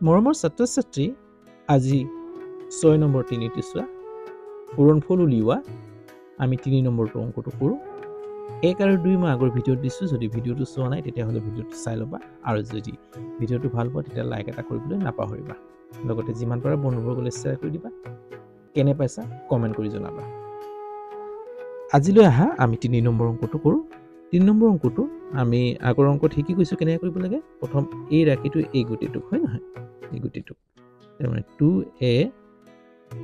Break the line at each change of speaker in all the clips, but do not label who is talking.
মৰমৰ ছাত্ৰ-ছাত্ৰী আজি 6 নম্বৰ তিনিটি চোৱা পূৰণফল উলিওৱা আমি 3 নম্বৰটো অংকটো কৰোঁ 1 আৰু 2 মই আগৰ ভিডিঅ'ত দিছোঁ যদি ভিডিঅ'টো চোৱা নাই তেতিয়াহ'লে ভিডিঅ'টো চাই ল'বা আৰু যদি ভিডিঅ'টো ভাল পোৱা তেতিয়া লাইক এটা কৰিবলৈ নাপাহৰিবা লগতে যিমান পাৰা বন্ধুবৰ্গলৈ শ্বেয়াৰ কৰি দিবা কেনে পাইছা কমেণ্ট কৰি জনাবা আজিলৈ আহা আমি 3 নম্বৰ অংকটো কৰোঁ 3 নম্বৰ অংকটো আমি আগৰ অংকত শিকি গৈছোঁ কেনেকৈ কৰিব লাগে প্ৰথম এই ৰাশিটো এই গুটিটো হয় নহয় এই গুটিটো তাৰমানে 2a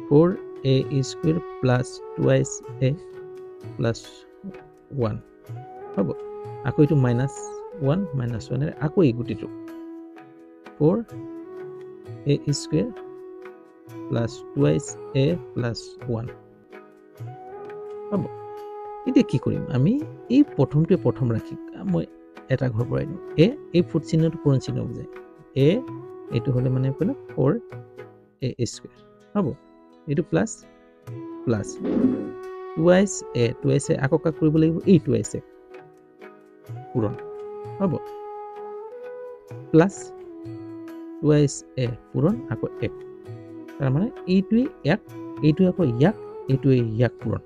4a square plus 2a plus 1 হ'ব আকৌ এইটো minus 1 এৰে আকৌ এই গুটিটো 4a square plus 2a plus 1 হ'ব এতিয়া কি কৰিম আমি এই প্ৰথমটোৱে প্ৰথম ৰাখি মই এটা ঘৰ পৰাই দিম এই ফুট চিহ্নটো পূৰণ চিহ্ন বুজায় এইটো হ'লে মানে ক'লে 4a square হ'ব এইটো প্লাছ 2a আকৌ কাক কৰিব লাগিব এই 2a পূৰণ হ'ব প্লাছ 2a পূৰণ আকৌ 1 তাৰ মানে এইটোৱে আকৌ এইটোৱে ইয়াক পূৰণ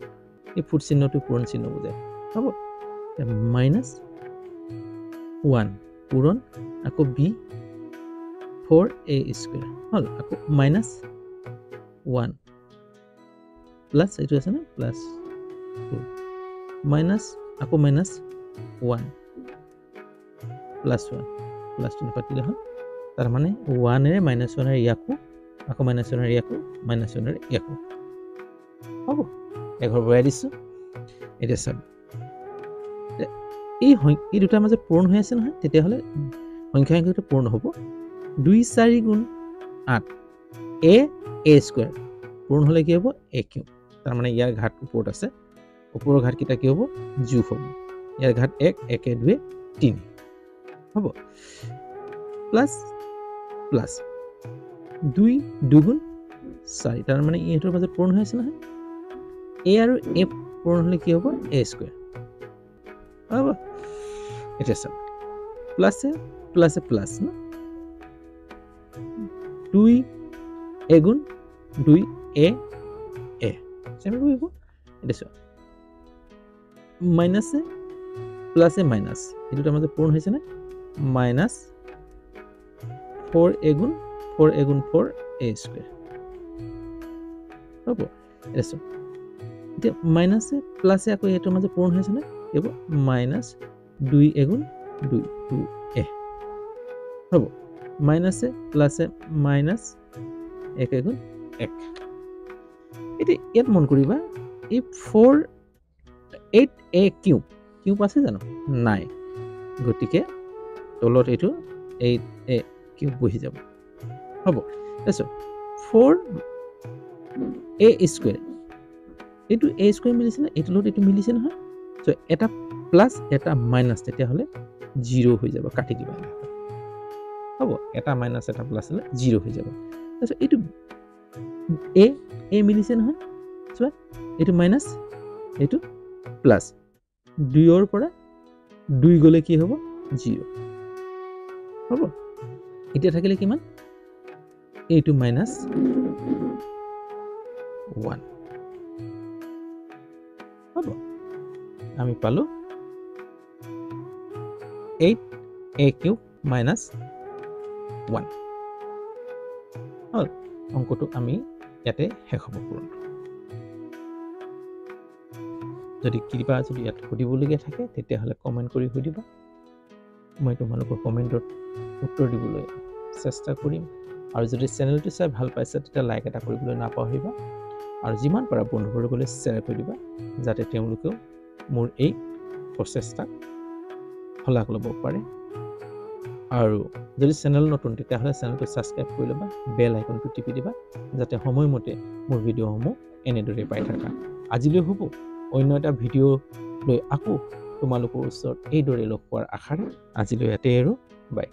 এই ফুট চিহ্নটো পূৰণ চিহ্ন বুজায় হ'ব মাইনাছ 1 পূৰণ আকৌ b 4a square হ'ল আকৌ মাইনাছ 1 প্লাছ এইটো আছে না প্লাছ 2 মাইনাছ আকৌ মাইনাছ 1 প্লাছ 2 কাটিলে হ'ল তাৰ মানে 1 এৰে মাইনাছ 1 এৰে ইয়াকো আকৌ মাইনাছ 1 এৰে ইয়াকো মাইনাছ 1 এৰে ইয়াকো হ'ব এঘৰ বঢ়াই দিছোঁ এতিয়া চাব এই দুটাৰ মাজত পূৰণ হৈ আছে নহয় তেতিয়াহ'লে সংখ্যাটো পূৰণ হ'ব 2 4 গুণ 8 a স্কোৱাৰ পূৰণ হ'লে কি হ'ব a কিউব তাৰ মানে ইয়াৰ ঘাত ওপৰত আছে ওপৰৰ ঘাতকেইটা কি হ'ব যোগ হ'ব ইয়াৰ ঘাত 1 1 2 3 হ'ব প্লাছ 2 গুণ 4 তাৰ মানে ইহঁতৰ মাজত পূৰণ হৈ আছে নহয় a আৰু a পূৰণ হ'লে কি হ'ব a স্কোৱাৰ হ'ব এটা চাওক প্লাছ ন 2a গুণ 2a চেমি কৰিব এটা চাওক মাইনাছে প্লাছে মাইনাছ এই দুটাৰ মাজত পূৰণ হৈছে নে মাইনাছ 4a গুণ 4a স্কোৱাৰ হ'ব এটা চাওক এতিয়া মাইনাছে প্লাছে আকৌ এইটোৰ মাজত পূৰণ হৈছে নে হ'ব মাইনাছ 2a গুণ 2a হ'ব মাইনাছে প্লাছে মাইনাছ 1 গুণ 1 এতিয়া ইয়াত মন কৰিবা এই 8a কিউব আছে জানো নাই গতিকে তলত এইটো 8a কিউব বহি যাব হ'ব তাৰপিছত 4a স্কোৱাৰ এইটো a স্কোৱাৰ মিলিছে না এইটো লগত এইটো মিলিছে নহয় চ' এটা প্লাছ এটা মাইনাছ তেতিয়াহ'লে 0 হৈ যাব কাটি দিবা হ'ব এটা মাইনাছ এটা প্লাছ হ'লে 0 হৈ যাব তাৰপিছত এইটো a মিলিছে নহয় চোৱা এইটো মাইনাছ এইটো প্লাছ 2ৰ পৰা 2 গ'লে কি হ'ব 0 হ'ব এতিয়া থাকিলে কিমান এইটো মাইনাছ 1 হ'ব আমি পালো 8a কিউব মাইনাছ 1 হ'ল অংকটো আমি ইয়াতে শেষ হ'ব পূৰণটো যদি কিবা যদি ইয়াত সুধিবলগীয়া থাকে তেতিয়াহ'লে কমেণ্ট কৰি সুধিবা মই তোমালোকৰ কমেণ্টত উত্তৰ দিবলৈ চেষ্টা কৰিম আৰু যদি চেনেলটো চাই ভাল পাইছা তেতিয়া লাইক এটা কৰিবলৈ নাপাহৰিবা আৰু যিমান পাৰা বন্ধুবৰ্গলৈ শ্বেয়াৰ কৰি দিবা যাতে তেওঁলোকেও মোৰ এই প্ৰচেষ্টাক শলাগ ল'ব পাৰে আৰু যদি চেনেল নতুন তেতিয়াহ'লে চেনেলটো ছাবস্ক্ৰাইব কৰি ল'বা বেল আইকনটো টিপি দিবা যাতে সময়মতে মোৰ ভিডিঅ'সমূহ এনেদৰে পাই থাকা আজিলৈ হ'ব অন্য এটা ভিডিঅ' লৈ আকৌ তোমালোকৰ ওচৰত এইদৰে লগ পোৱাৰ আশাৰে আজিলৈ ইয়াতে আৰু বাই